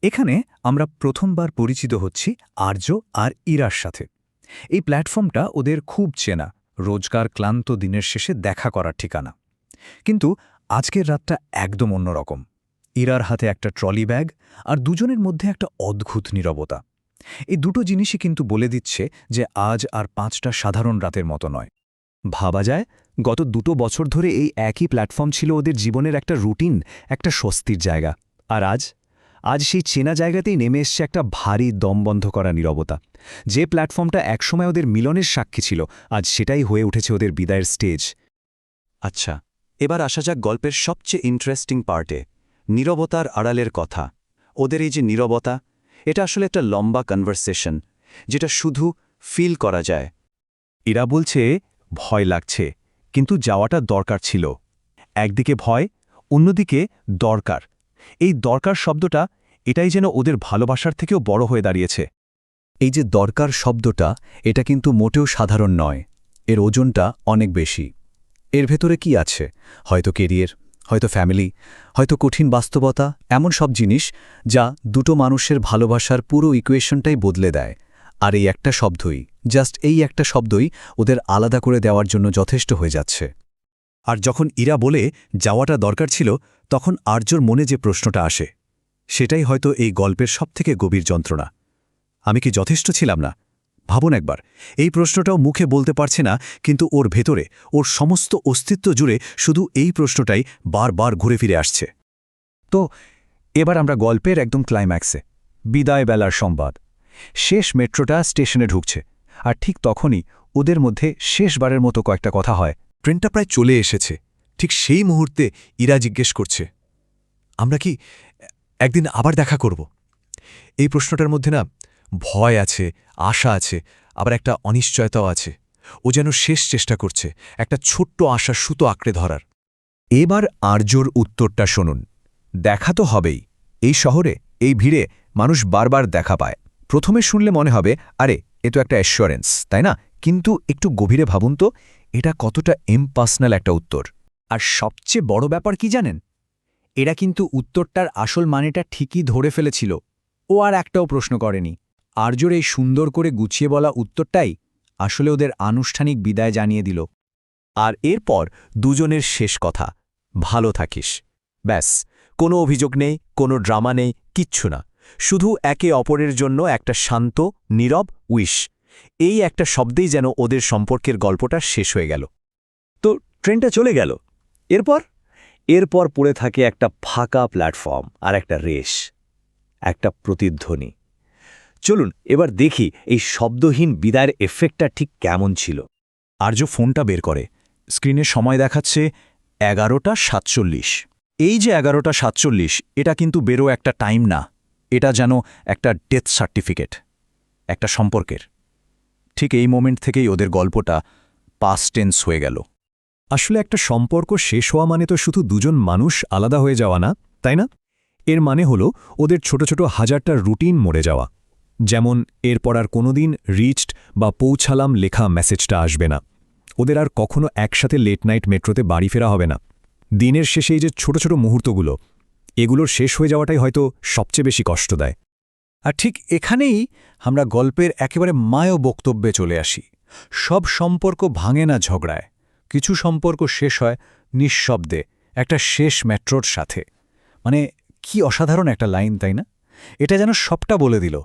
এখানে আমরা প্রথমবার পরিচিত হচ্ছি আর্য আর ইরার সাথে। এই প্ল্যাটফর্মটা ওদের খুব চেনা, রোজকার ক্লান্ত দিনের শেষে দেখা করার ঠিকানা। কিন্তু আজকের রাতটা একদম অন্যরকম। ইরার হাতে একটা ট্রলি ব্যাগ আর দুজনের মধ্যে একটা অদ্ভুত নীরবতা। এই দুটো জিনিসই কিন্তু বলে দিচ্ছে যে আজ আর 5টা সাধারণ রাতের মতো নয়। ভাবা যায় গত 2 বছর ধরে এই একই প্ল্যাটফর্ম ছিল ওদের জীবনের একটা রুটিন, একটা স্বস্তির জায়গা। আর আজ সেই চেনা জায়গাতেই নেমে এসছে একটা ভারী দম বন্ধ করা নীরবতা। যে প্ল্যাটফর্মটা একসময় ওদের মিলনের সাক্ষী ছিল, আজ সেটাই হয়ে উঠেছে ওদের বিদায়ের স্টেজ। আচ্ছা, এবার আসা যাক গল্পের সবচেয়ে ইন্টারেস্টিং পার্টে, নীরবতার আড়ালের কথা। ওদের এই যে নীরবতা, এটা আসলে একটা লম্বা কনভারসেশন, যেটা শুধু ফিল করা যায়। এরা বলছে ভয় লাগছে, কিন্তু যাওয়াটা দরকার ছিল। একদিকে ভয়, অন্যদিকে দরকার। এই দরকার শব্দটা, এটাই যেন ওদের ভালোবাসার থেকেও বড় হয়ে দাঁড়িয়েছে। এই যে দরকার শব্দটা, এটা কিন্তু মোটেও সাধারণ নয়। এর ওজনটা অনেক বেশি। এর ভেতরে কি আছে? হয়তো কেরিয়ার, হয়তো ফ্যামিলি, হয়তো কঠিন বাস্তবতা, এমন সব জিনিস যা দুটো মানুষের ভালোবাসার পুরো ইকুয়েশনটাই বদলে দেয়। আর এই একটা শব্দই, জাস্ট এই একটা শব্দই ওদের আলাদা করে দেওয়ার জন্য যথেষ্ট হয়ে যাচ্ছে। আর যখন ইরা বলে যাওয়াটা দরকার ছিল, তখন আর্যর মনে যে প্রশ্নটা আসে, সেটাই হয়তো এই গল্পের সবথেকে গভীর যন্ত্রণা। আমি কি যথেষ্ট ছিলাম না? ভাবুন একবার, এই প্রশ্নটাও মুখে বলতে পারছে না, কিন্তু ওর ভেতরে, ওর সমস্ত অস্তিত্ব জুড়ে শুধু এই প্রশ্নটাই বারবার ঘুরে ফিরে আসছে। তো এবার আমরা গল্পের একদম ক্লাইম্যাক্সে, বিদায় বেলার সংবাদ। শেষ মেট্রোটা স্টেশনে ঢুকছে, আর ঠিক তখনই ওদের মধ্যে শেষবারের মতো কয়েকটা কথা হয়। ট্রেনটা প্রায় চলে এসেছে। ঠিক সেই মুহূর্তে ইরা জিজ্ঞেস করছে, আমরা কি একদিন আবার দেখা করব? এই প্রশ্নটার মধ্যে না ভয় আছে, আশা আছে, আবার একটা অনিশ্চয়তাও আছে। ও যেন শেষ চেষ্টা করছে একটা ছোট্ট আশার সুতো আঁকড়ে ধরার। এবার আর্যর উত্তরটা শুনুন। দেখা তো হবেই। এই শহরে, এই ভিড়ে মানুষ বারবার দেখা পায়। প্রথমে শুনলে মনে হবে, আরে এ তো একটা অ্যাসিওরেন্স, তাই না? কিন্তু একটু গভীরে ভাবুন তো, এটা কতটা ইম্পার্সোনাল একটা উত্তর। আর সবচেয়ে বড় ব্যাপার কি জানেন? এরা কিন্তু উত্তরটার আসল মানেটা ঠিকই ধরে ফেলেছিল। ও আর একটাও প্রশ্ন করেনি। আর্যর এই সুন্দর করে গুছিয়ে বলা উত্তরটাই আসলে ওদের আনুষ্ঠানিক বিদায় জানিয়ে দিল। আর এরপর দুজনের শেষ কথা, ভালো থাকিস। ব্যাস, কোনো অভিযোগ নেই, কোনো ড্রামা নেই, কিচ্ছু না। শুধু একে অপরের জন্য একটা শান্ত, নীরব উইশ। এই একটা শব্দেই যেন ওদের সম্পর্কের গল্পটা শেষ হয়ে গেল। তো ট্রেনটা চলে গেল। এরপর পড়ে থাকে একটা ফাঁকা প্ল্যাটফর্ম আর একটা রেশ, একটা প্রতিধ্বনি। চলুন এবার দেখি এই শব্দহীন বিদায়ের এফেক্টটা ঠিক কেমন ছিল। আর্য ফোনটা বের করে। স্ক্রিনে সময় দেখাচ্ছে 11:47। এই যে 11:47, এটা কিন্তু বেরো একটা টাইম না। এটা যেন একটা ডেথ সার্টিফিকেট, একটা সম্পর্কের। ঠিক এই মোমেন্ট থেকেই ওদের গল্পটা পাস্ট টেন্স হয়ে গেল। আসলে একটা সম্পর্ক শেষ হওয়া মানে তো শুধু দুজন মানুষ আলাদা হয়ে যাওয়া না, তাই না? এর মানে হলো ওদের ছোট ছোট হাজারটা রুটিন মরে যাওয়া। যেমন এরপর আর কোনোদিন রিচড বা পৌঁছালাম লেখা মেসেজটা আসবে না। ওদের আর কখনো একসাথে লেট নাইট মেট্রোতে বাড়ি ফেরা হবে না। দিনের শেষে এই যে ছোট ছোট মুহূর্তগুলো, এগুলোর শেষ হয়ে যাওয়াটাই হয়তো সবচেয়ে বেশি কষ্ট দেয়। আর ঠিক এখানেই আমরা গল্পের একেবারে মায় বক্তব্যে চলে আসি। সব সম্পর্ক ভাঙে না ঝগড়ায়, কিছু সম্পর্ক শেষ হয় নিঃশব্দে, একটা শেষ মেট্রোর সাথে। মানে কি অসাধারণ একটা লাইন, তাই না? এটা যেন সবটা বলে দিল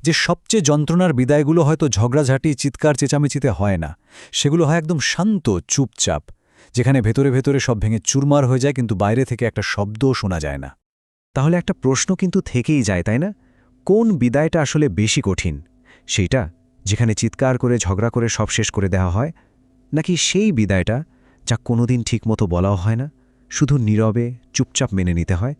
যে সবচেয়ে যন্ত্রণার বিদায়গুলো হয়তো ঝগড়াঝাঁটি, চিৎকার চেঁচামেচিতে হয় না। সেগুলো হয় একদম শান্ত, চুপচাপ, যেখানে ভেতরে ভেতরে সব ভেঙে চুরমার হয়ে যায়, কিন্তু বাইরে থেকে একটা শব্দও শোনা যায় না। তাহলে একটা প্রশ্ন কিন্তু থেকেই যায়, তাই না? কোন বিদায়টা আসলে বেশি কঠিন? সেইটা যেখানে চিৎকার করে, ঝগড়া করে সব শেষ করে দেওয়া হয়, নাকি সেই বিদায়টা যা কোনোদিন ঠিকমতো বলাও হয় না, শুধু নীরবে চুপচাপ মেনে নিতে হয়?